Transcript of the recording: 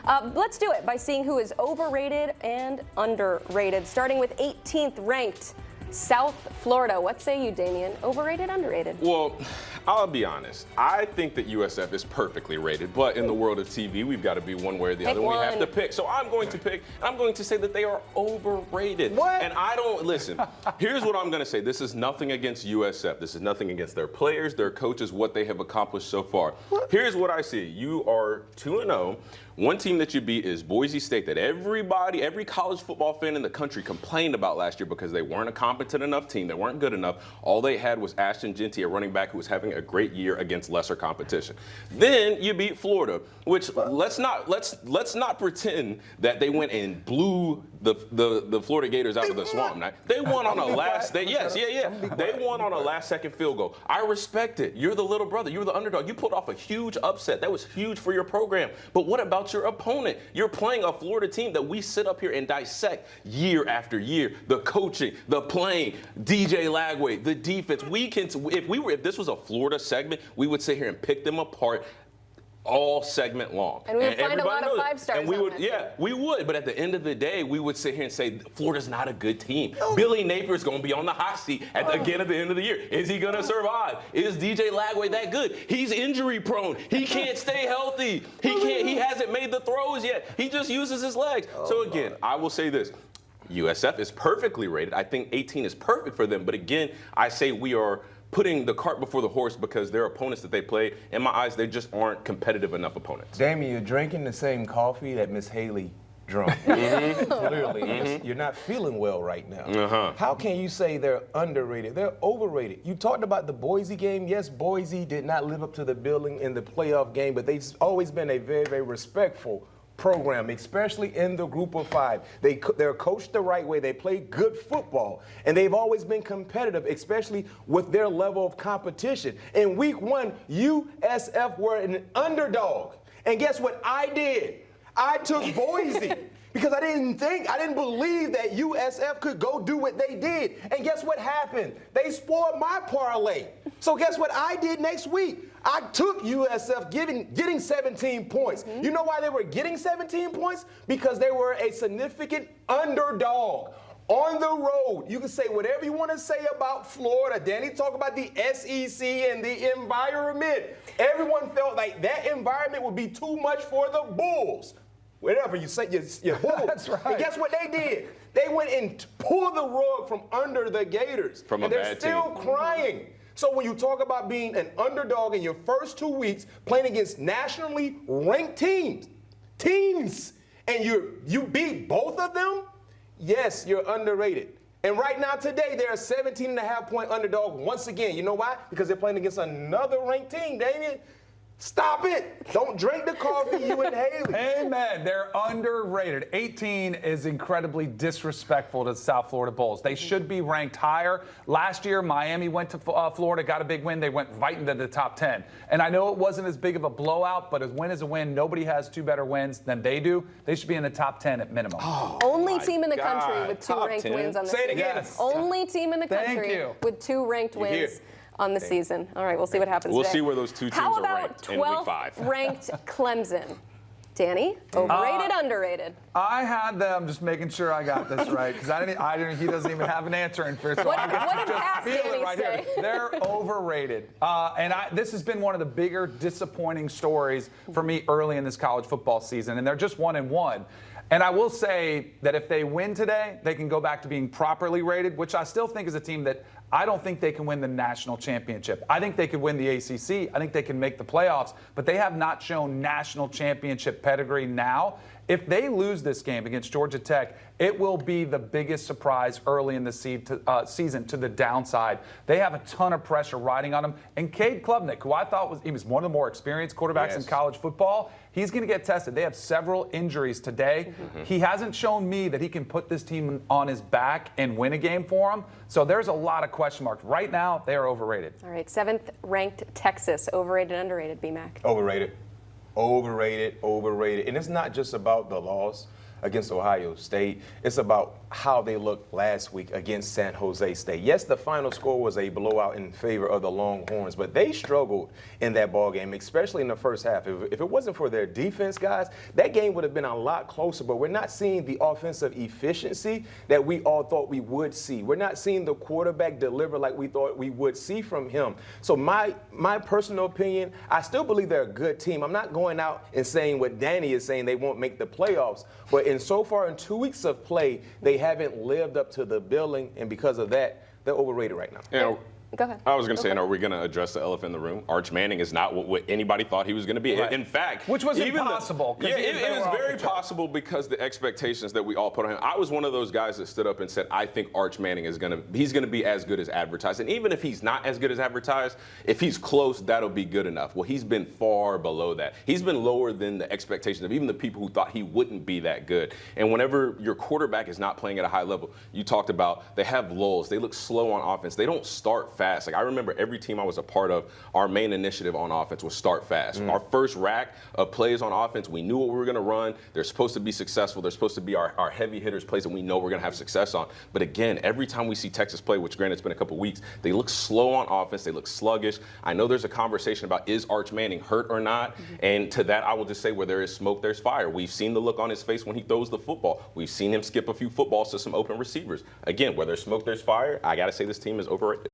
Let's do it by seeing who is overrated and underrated, starting with 18th ranked South Florida. What say you, Damian? Overrated, underrated? Well, I'll be honest. I think that USF is perfectly rated, but in the world of TV, we've got to be one way or the other. We have to pick. So I'm going to say that they are overrated. What? And I don't, listen, here's what I'm going to say. This is nothing against USF. This is nothing against their players, their coaches, what they have accomplished so far. What? Here's what I see. You are 2-0. One team that you beat is Boise State, that every college football fan in the country complained about last year because they weren't a competent enough team. They weren't good enough. All they had was Ashton Genty, a running back who was having a great year against lesser competition. Then you beat Florida, which let's not pretend that they went and blew the Florida Gators out of the swamp. Now, they won on a They won on a last-second field goal. I respect it. You're the little brother. You're the underdog. You pulled off a huge upset. That was huge for your program. But what about your opponent? You're playing a Florida team that we sit up here and dissect year after year. The coaching, the playing, DJ Lagway, the defense. If this was a Florida segment, we would sit here and pick them apart all segment long. And we would find a lot of 5-stars. And we would. But at the end of the day, we would sit here and say, Florida's not a good team. Billy Napier's going to be on the hot seat again at the end of the year. Is he going to survive? Is DJ Lagway that good? He's injury prone. He can't stay healthy. He hasn't made the throws yet. He just uses his legs. So again, I will say this. USF is perfectly rated. I think 18 is perfect for them. But again, I say we are putting the cart before the horse because their opponents that they play, in my eyes, they just aren't competitive enough opponents. Damien, you're drinking the same coffee that Miss Haley drunk. Clearly, you're not feeling well right now. How can you say they're underrated? They're overrated. You talked about the Boise game. Yes, Boise did not live up to the billing in the playoff game, but they've always been a very, very respectful program, especially in the group of 5. They're coached the right way. They play good football, and they've always been competitive, especially with their level of competition. In week 1, USF were an underdog. And guess what I did? I took Boise because I didn't believe that USF could go do what they did. And guess what happened? They spoiled my parlay. So guess what I did next week? I took USF getting 17 points. You know why they were getting 17 points? Because they were a significant underdog. On the road, you can say whatever you want to say about Florida. Danny talked about the SEC and the environment. Everyone felt like that environment would be too much for the Bulls. Whatever you say, you're Bulls. That's right. And guess what they did? They went and pulled the rug from under the Gators. From a bad team. They're still crying. So when you talk about being an underdog in your first 2 weeks, playing against nationally ranked teams, and you beat both of them, yes, you're underrated. And right now today, they're a 17.5-point underdog once again. You know why? Because they're playing against another ranked team, Damien. Stop it. Don't drink the coffee, you and Haley. Amen. They're underrated. 18 is incredibly disrespectful to the South Florida Bulls. They should be ranked higher. Last year, Miami went to Florida, got a big win. They went right into the top 10. And I know it wasn't as big of a blowout, but a win is a win. Nobody has 2 better wins than they do. They should be in the top 10 at minimum. Oh, only team in the country with 2 ranked wins on the season. Say it again. Yes. Only team in the country with 2 ranked wins on the season. All right, we'll see what happens We'll today. see where those 2 teams are ranked in week 5. How about 12th ranked Clemson? Danny, overrated, underrated? I had them, just making sure I got this right, because he doesn't even have an answer in first. So What did past Danny say? They're overrated. This has been one of the bigger disappointing stories for me early in this college football season, and they're just 1-1. And I will say that if they win today, they can go back to being properly rated, which I still think is a team that I don't think they can win the national championship. I think they could win the ACC. I think they can make the playoffs, but they have not shown national championship pedigree now. If they lose this game against Georgia Tech, it will be the biggest surprise early in the season to the downside. They have a ton of pressure riding on them. And Cade Klubnik, who I thought was one of the more experienced quarterbacks in college football, he's going to get tested. They have several injuries today. He hasn't shown me that he can put this team on his back and win a game for him. So there's a lot of question marks. Right now, they are overrated. All right, 7th ranked Texas, overrated, underrated, BMAC? Overrated. Overrated. And it's not just about the loss. against Ohio State. It's about how they looked last week against San Jose State. Yes, the final score was a blowout in favor of the Longhorns, but they struggled in that ball game, especially in the first half. If it wasn't for their defense, guys, that game would have been a lot closer, but we're not seeing the offensive efficiency that we all thought we would see. We're not seeing the quarterback deliver like we thought we would see from him. So my personal opinion, I still believe they're a good team. I'm not going out and saying what Danny is saying, they won't make the playoffs, but in 2 weeks of play, they haven't lived up to the billing, and because of that, they're overrated right now. And Go ahead. I was going to say, and are we going to address the elephant in the room? Arch Manning is not what anybody thought he was going to be. Right. In fact, Which was even impossible. Yeah, it was very possible because the expectations that we all put on him. I was one of those guys that stood up and said, I think Arch Manning is going to be as good as advertised. And even if he's not as good as advertised, if he's close, that'll be good enough. Well, he's been far below that. He's been lower than the expectations of even the people who thought he wouldn't be that good. And whenever your quarterback is not playing at a high level, you talked about they have lulls. They look slow on offense. They don't start fast. Like I remember every team I was a part of, our main initiative on offense was start fast. Our first rack of plays on offense, we knew what we were going to run. They're supposed to be successful. They're supposed to be our heavy hitters, plays that we know we're going to have success on. But again, every time we see Texas play, which granted it's been a couple weeks, they look slow on offense. They look sluggish. I know there's a conversation about is Arch Manning hurt or not? And to that, I will just say where there is smoke, there's fire. We've seen the look on his face when he throws the football. We've seen him skip a few footballs to some open receivers. Again, where there's smoke, there's fire. I got to say this team is overrated.